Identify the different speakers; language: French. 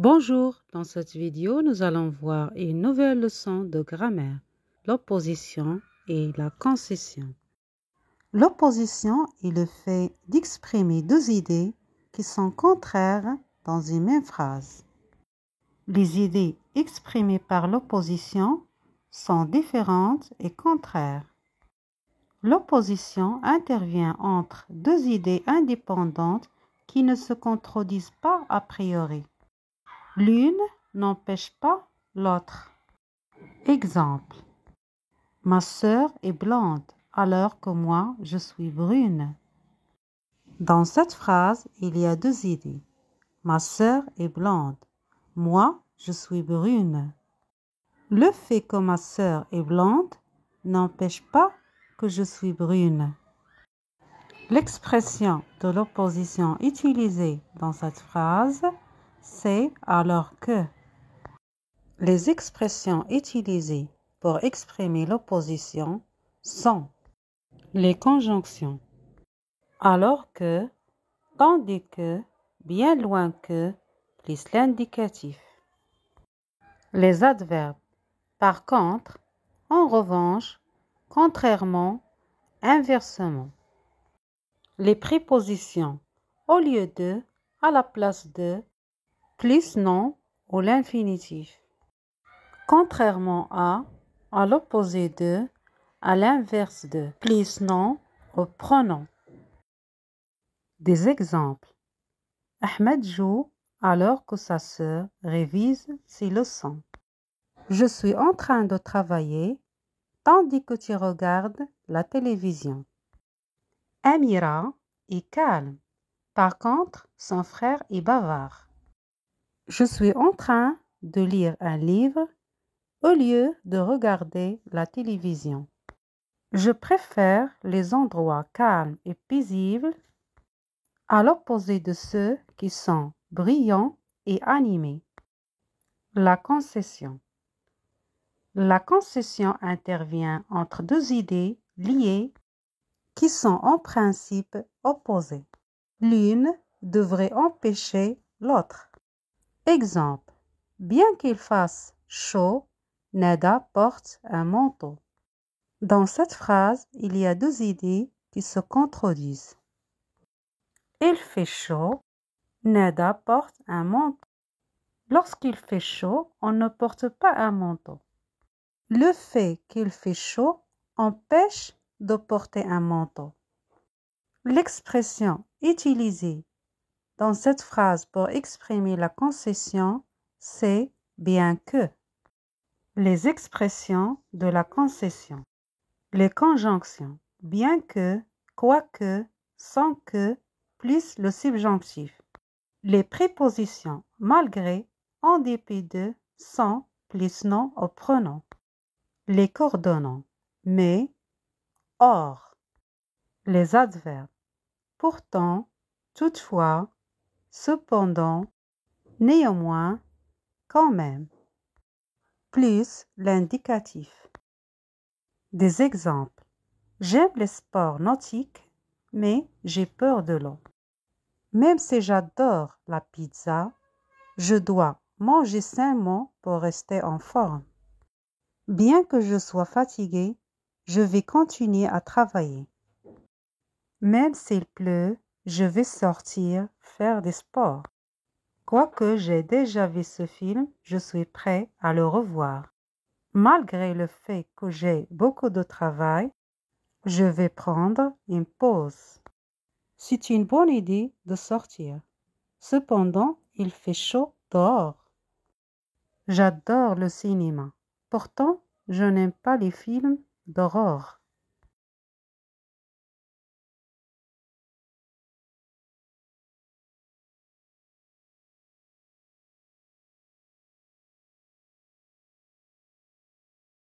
Speaker 1: Bonjour, dans cette vidéo, nous allons voir une nouvelle leçon de grammaire, l'opposition et la concession. L'opposition est le fait d'exprimer deux idées qui sont contraires dans une même phrase. Les idées exprimées par l'opposition sont différentes et contraires. L'opposition intervient entre deux idées indépendantes qui ne se contredisent pas a priori. L'une n'empêche pas l'autre. Exemple. Ma sœur est blonde alors que moi je suis brune. Dans cette phrase, il y a deux idées. Ma sœur est blonde. Moi, je suis brune. Le fait que ma sœur est blonde n'empêche pas que je suis brune. L'expression de l'opposition utilisée dans cette phrase, c'est alors que. Les expressions utilisées pour exprimer l'opposition sont les conjonctions. Alors que, tandis que, bien loin que, plus l'indicatif. Les adverbes. Par contre, en revanche, contrairement, inversement. Les prépositions. Au lieu de, à la place de, plus non ou l'infinitif. Contrairement à l'opposé de, à l'inverse de, plus non au pronom. Des exemples. Ahmed joue alors que sa sœur révise ses leçons. Je suis en train de travailler tandis que tu regardes la télévision. Amira est calme. Par contre, son frère est bavard. Je suis en train de lire un livre au lieu de regarder la télévision. Je préfère les endroits calmes et paisibles à l'opposé de ceux qui sont brillants et animés. La concession. La concession intervient entre deux idées liées qui sont en principe opposées. L'une devrait empêcher l'autre. Exemple. Bien qu'il fasse chaud, Nada porte un manteau. Dans cette phrase, il y a deux idées qui se contredisent. Il fait chaud, Nada porte un manteau. Lorsqu'il fait chaud, on ne porte pas un manteau. Le fait qu'il fait chaud empêche de porter un manteau. L'expression utilisée dans cette phrase pour exprimer la concession, c'est bien que. Les expressions de la concession. Les conjonctions. Bien que, quoique, sans que, plus le subjonctif. Les prépositions malgré, en dépit de, sans, plus non au pronom. Les coordonnants. Mais, or. Les adverbes. Pourtant, toutefois, cependant, néanmoins, quand même. Plus l'indicatif. Des exemples. J'aime les sports nautiques, mais j'ai peur de l'eau. Même si j'adore la pizza, je dois manger sainement pour rester en forme. Bien que je sois fatiguée, je vais continuer à travailler. Même s'il pleut, je vais sortir faire des sports. Quoique j'ai déjà vu ce film, je suis prêt à le revoir. Malgré le fait que j'ai beaucoup de travail, je vais prendre une pause. C'est une bonne idée de sortir. Cependant, il fait chaud dehors. J'adore le cinéma. Pourtant, je n'aime pas les films d'horreur.